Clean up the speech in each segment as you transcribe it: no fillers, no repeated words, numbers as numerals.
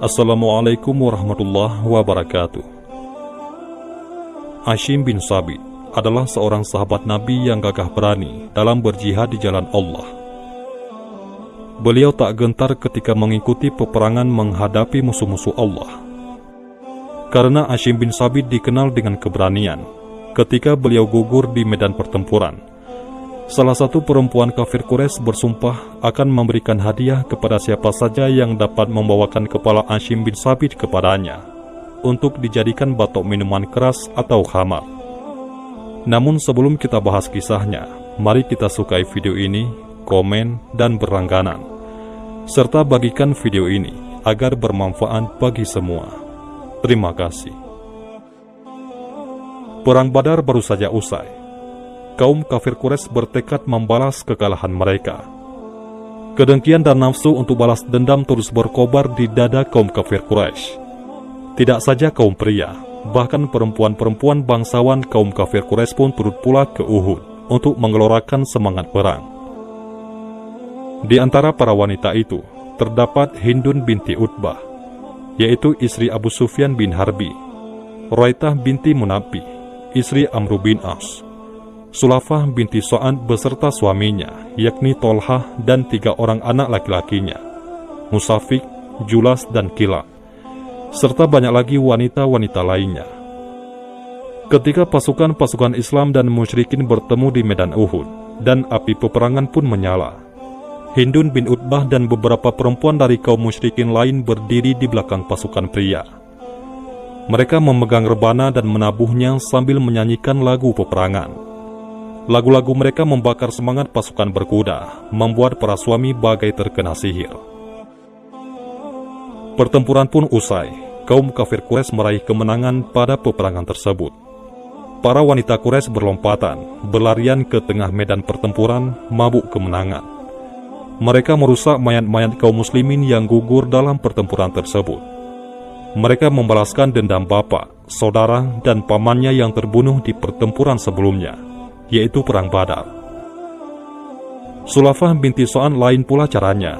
Assalamualaikum warahmatullahi wabarakatuh. Hashim bin Thabit adalah seorang sahabat Nabi yang gagah berani dalam berjihad di jalan Allah. Beliau tak gentar ketika mengikuti peperangan menghadapi musuh-musuh Allah. Karena Hashim bin Thabit dikenal dengan keberanian, ketika beliau gugur di medan pertempuran, salah satu perempuan kafir Quraisy bersumpah akan memberikan hadiah kepada siapa saja yang dapat membawakan kepala Hashim bin Thabit kepadanya untuk dijadikan batok minuman keras atau khamar. Namun sebelum kita bahas kisahnya, mari kita sukai video ini, komen, dan berlangganan, serta bagikan video ini agar bermanfaat bagi semua. Terima kasih. Perang Badar baru saja usai. Kaum kafir Quraisy bertekad membalas kekalahan mereka. Kedengkian dan nafsu untuk balas dendam terus berkobar di dada kaum kafir Quraisy. Tidak saja kaum pria, bahkan perempuan-perempuan bangsawan kaum kafir Quraisy pun turut pula ke Uhud untuk menggelorakan semangat perang. Di antara para wanita itu, terdapat Hindun binti Utbah, yaitu istri Abu Sufyan bin Harbi, Ruwaitah binti Munabbi, istri Amr bin As, Sulafah binti Sa'ad beserta suaminya, yakni Tolhah dan 3 orang anak laki-lakinya, Musafik, Julas, dan Kilab, serta banyak lagi wanita-wanita lainnya. Ketika pasukan-pasukan Islam dan musyrikin bertemu di medan Uhud, dan api peperangan pun menyala, Hindun bin Utbah dan beberapa perempuan dari kaum musyrikin lain berdiri di belakang pasukan pria. Mereka memegang rebana dan menabuhnya sambil menyanyikan lagu peperangan. Lagu-lagu mereka membakar semangat pasukan berkuda, membuat para suami bagai terkena sihir. Pertempuran pun usai, kaum kafir Quraisy meraih kemenangan pada peperangan tersebut. Para wanita Quraisy berlompatan, berlarian ke tengah medan pertempuran, mabuk kemenangan. Mereka merusak mayat-mayat kaum muslimin yang gugur dalam pertempuran tersebut. Mereka membalaskan dendam bapak, saudara, dan pamannya yang terbunuh di pertempuran sebelumnya, yaitu Perang Badar. Sulafah binti Sa'ad lain pula caranya.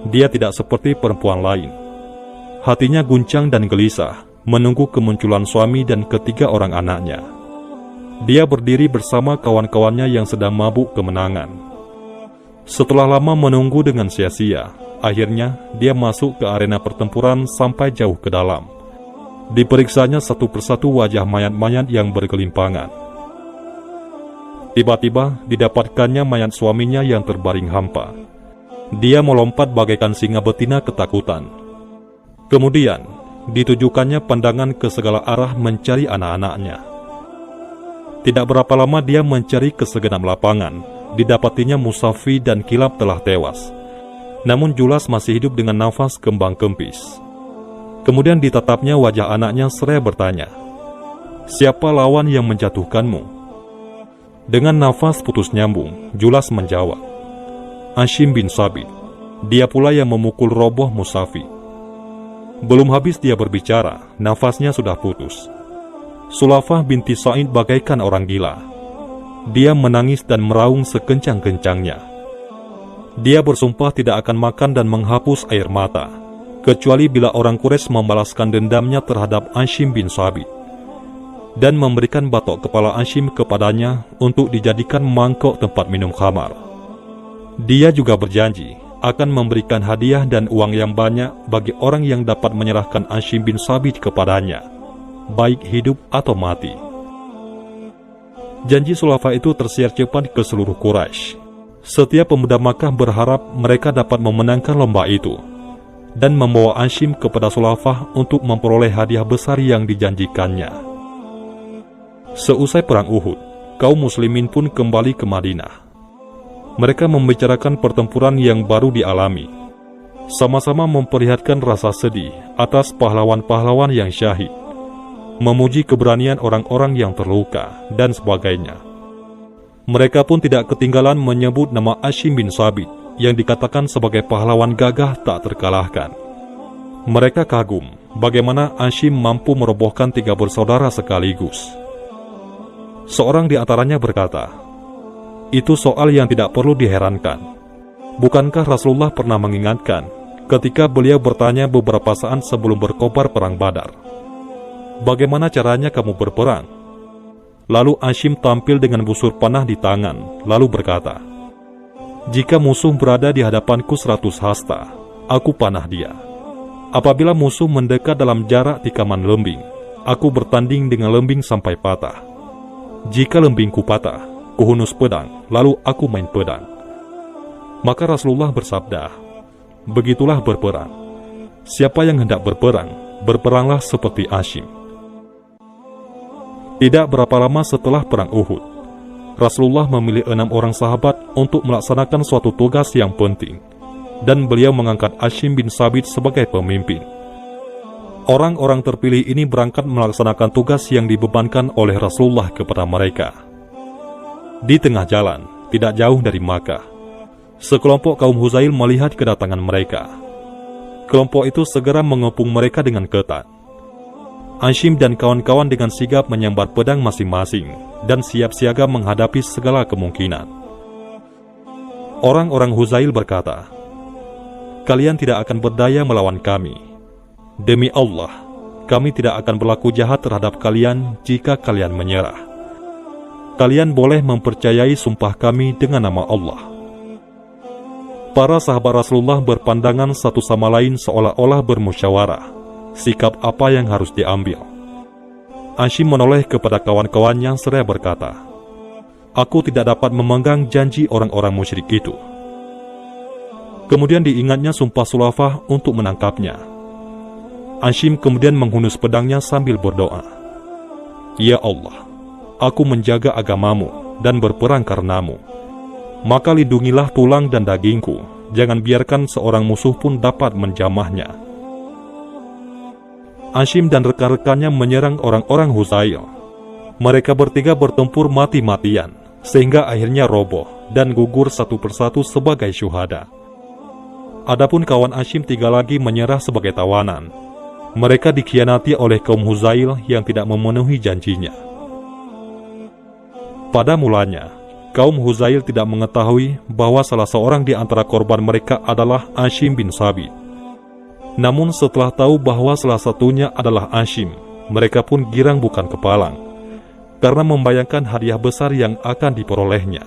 Dia tidak seperti perempuan lain. Hatinya guncang dan gelisah, menunggu kemunculan suami dan 3 orang anaknya. Dia berdiri bersama kawan-kawannya yang sedang mabuk kemenangan. Setelah lama menunggu dengan sia-sia, akhirnya dia masuk ke arena pertempuran sampai jauh ke dalam. Diperiksanya satu persatu wajah mayat-mayat yang bergelimpangan. Tiba-tiba didapatkannya mayat suaminya yang terbaring hampa. Dia melompat bagaikan singa betina ketakutan. Kemudian ditujukannya pandangan ke segala arah mencari anak-anaknya. Tidak berapa lama dia mencari ke segenap lapangan. Didapatinya Musafi dan Kilab telah tewas. Namun Julas masih hidup dengan nafas kembang kempis. Kemudian ditatapnya wajah anaknya seraya bertanya, "Siapa lawan yang menjatuhkanmu?" Dengan nafas putus nyambung, Julas menjawab, "Hashim bin Thabit." Dia pula yang memukul roboh Musafi. Belum habis dia berbicara, nafasnya sudah putus. Sulafah binti Sa'id bagaikan orang gila. Dia menangis dan meraung sekencang-kencangnya. Dia bersumpah tidak akan makan dan menghapus air mata, kecuali bila orang Quraisy membalaskan dendamnya terhadap Hashim bin Thabit dan memberikan batok kepala Hashim kepadanya untuk dijadikan mangkok tempat minum khamar. Dia juga berjanji akan memberikan hadiah dan uang yang banyak bagi orang yang dapat menyerahkan Hashim bin Thabit kepadanya, baik hidup atau mati. Janji Sulafah itu tersiar cepat ke seluruh Quraisy. Setiap pemuda Makkah berharap mereka dapat memenangkan lomba itu dan membawa Hashim kepada Sulafah untuk memperoleh hadiah besar yang dijanjikannya. Seusai perang Uhud, kaum muslimin pun kembali ke Madinah. Mereka membicarakan pertempuran yang baru dialami. Sama-sama memperlihatkan rasa sedih atas pahlawan-pahlawan yang syahid, memuji keberanian orang-orang yang terluka, dan sebagainya. Mereka pun tidak ketinggalan menyebut nama Hashim bin Thabit yang dikatakan sebagai pahlawan gagah tak terkalahkan. Mereka kagum bagaimana Hashim mampu merobohkan 3 bersaudara sekaligus. Seorang di antaranya berkata, "Itu soal yang tidak perlu diherankan. Bukankah Rasulullah pernah mengingatkan ketika beliau bertanya beberapa saat sebelum berkobar perang Badar, "Bagaimana caranya kamu berperang?" Lalu Hashim tampil dengan busur panah di tangan, lalu berkata, "Jika musuh berada di hadapanku 100 hasta, aku panah dia. Apabila musuh mendekat dalam jarak tikaman lembing, aku bertanding dengan lembing sampai patah. Jika lembingku patah, kuhunus pedang, lalu aku main pedang." Maka Rasulullah bersabda, "Begitulah berperang. Siapa yang hendak berperang, berperanglah seperti Hashim." Tidak berapa lama setelah perang Uhud, Rasulullah memilih 6 orang sahabat untuk melaksanakan suatu tugas yang penting, dan beliau mengangkat Hashim bin Thabit sebagai pemimpin. Orang-orang terpilih ini berangkat melaksanakan tugas yang dibebankan oleh Rasulullah kepada mereka. Di tengah jalan, tidak jauh dari Makkah, sekelompok kaum Huzail melihat kedatangan mereka. Kelompok itu segera mengepung mereka dengan ketat. Hashim dan kawan-kawan dengan sigap menyambar pedang masing-masing dan siap siaga menghadapi segala kemungkinan. Orang-orang Huzail berkata, "Kalian tidak akan berdaya melawan kami. Demi Allah, kami tidak akan berlaku jahat terhadap kalian jika kalian menyerah. Kalian boleh mempercayai sumpah kami dengan nama Allah." Para sahabat Rasulullah berpandangan satu sama lain seolah-olah bermusyawarah sikap apa yang harus diambil. Hashim menoleh kepada kawan-kawannya seraya berkata, "Aku tidak dapat memegang janji orang-orang musyrik itu." Kemudian diingatnya sumpah Sulafah untuk menangkapnya. Hashim kemudian menghunus pedangnya sambil berdoa, "Ya Allah, aku menjaga agamamu dan berperang karenamu. Maka lindungilah tulang dan dagingku, jangan biarkan seorang musuh pun dapat menjamahnya." Hashim dan rekan-rekannya menyerang orang-orang Huzail. Mereka bertiga bertempur mati-matian, sehingga akhirnya roboh dan gugur satu persatu sebagai syuhada. Adapun kawan Hashim 3 lagi menyerah sebagai tawanan. Mereka dikhianati oleh kaum Huzail yang tidak memenuhi janjinya. Pada mulanya, kaum Huzail tidak mengetahui bahwa salah seorang di antara korban mereka adalah Hashim bin Thabit. Namun setelah tahu bahwa salah satunya adalah Hashim, mereka pun girang bukan kepalang, karena membayangkan hadiah besar yang akan diperolehnya.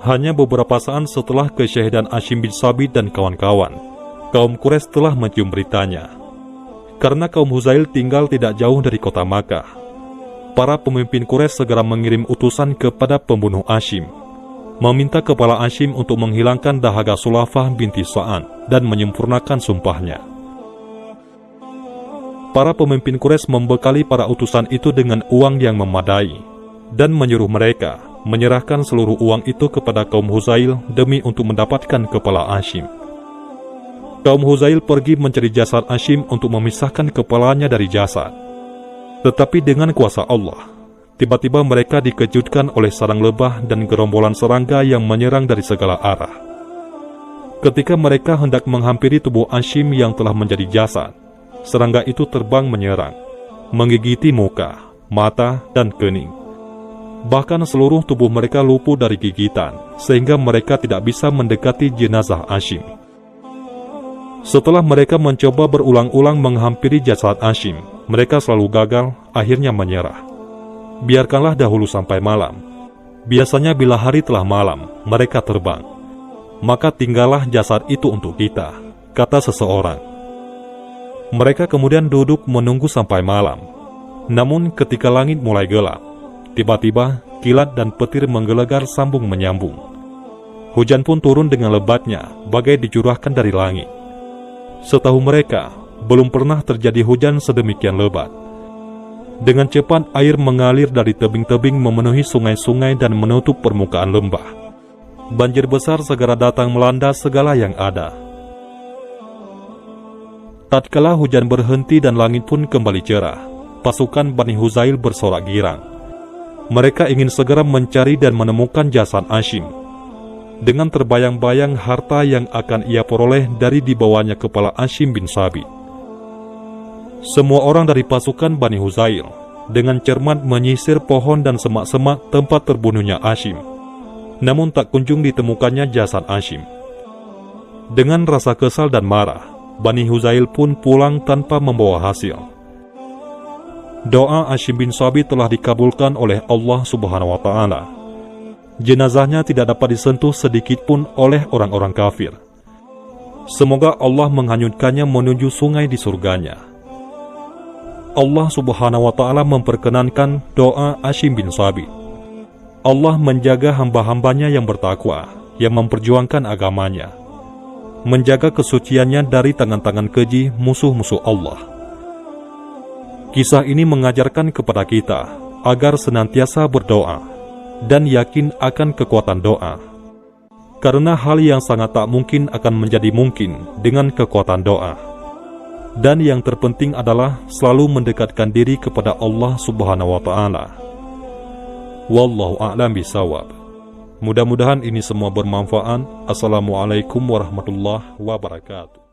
Hanya beberapa saat setelah kesyahidan Hashim bin Thabit dan kawan-kawan, kaum Quraisy telah mencium beritanya. Karena kaum Huzail tinggal tidak jauh dari kota Makkah, para pemimpin Quraisy segera mengirim utusan kepada pembunuh Hashim, meminta kepala Hashim untuk menghilangkan dahaga Sulafah binti Sa'ad dan menyempurnakan sumpahnya. Para pemimpin Quraisy membekali para utusan itu dengan uang yang memadai dan menyuruh mereka menyerahkan seluruh uang itu kepada kaum Huzail demi untuk mendapatkan kepala Hashim. Kaum Huzail pergi mencari jasad Hashim untuk memisahkan kepalanya dari jasad. Tetapi dengan kuasa Allah, tiba-tiba mereka dikejutkan oleh sarang lebah dan gerombolan serangga yang menyerang dari segala arah. Ketika mereka hendak menghampiri tubuh Hashim yang telah menjadi jasad, serangga itu terbang menyerang, menggigiti muka, mata, dan kening. Bahkan seluruh tubuh mereka lumpuh dari gigitan, sehingga mereka tidak bisa mendekati jenazah Hashim. Setelah mereka mencoba berulang-ulang menghampiri jasad Hashim, mereka selalu gagal, akhirnya menyerah. Biarkanlah dahulu sampai malam. Biasanya bila hari telah malam, mereka terbang. Maka tinggallah jasad itu untuk kita, kata seseorang. Mereka kemudian duduk menunggu sampai malam. Namun ketika langit mulai gelap, tiba-tiba kilat dan petir menggelegar sambung menyambung. Hujan pun turun dengan lebatnya, bagai dicurahkan dari langit. Setahu mereka, belum pernah terjadi hujan sedemikian lebat. Dengan cepat air mengalir dari tebing-tebing memenuhi sungai-sungai dan menutup permukaan lembah. Banjir besar segera datang melanda segala yang ada. Tatkala hujan berhenti dan langit pun kembali cerah, pasukan Bani Huzail bersorak girang. Mereka ingin segera mencari dan menemukan jasad Hashim. Dengan terbayang-bayang harta yang akan ia peroleh dari dibawanya kepala Hashim bin Thabit. Semua orang dari pasukan Bani Huzail dengan cermat menyisir pohon dan semak-semak tempat terbunuhnya Hashim. Namun tak kunjung ditemukannya jasad Hashim. Dengan rasa kesal dan marah, Bani Huzail pun pulang tanpa membawa hasil. Doa Hashim bin Thabit telah dikabulkan oleh Allah Subhanahu wa Ta'ala. Jenazahnya tidak dapat disentuh sedikit pun oleh orang-orang kafir. Semoga Allah menghanyutkannya menuju sungai di surganya. Allah Subhanahu wa Ta'ala memperkenankan doa Hashim bin Thabit. Allah menjaga hamba-hambanya yang bertakwa, yang memperjuangkan agamanya, menjaga kesuciannya dari tangan-tangan keji musuh-musuh Allah. Kisah ini mengajarkan kepada kita agar senantiasa berdoa dan yakin akan kekuatan doa. Karena hal yang sangat tak mungkin akan menjadi mungkin dengan kekuatan doa. Dan yang terpenting adalah selalu mendekatkan diri kepada Allah Subhanahu wa Ta'ala. Wallahu a'lam bishawab. Mudah-mudahan ini semua bermanfaat. Assalamualaikum warahmatullahi wabarakatuh.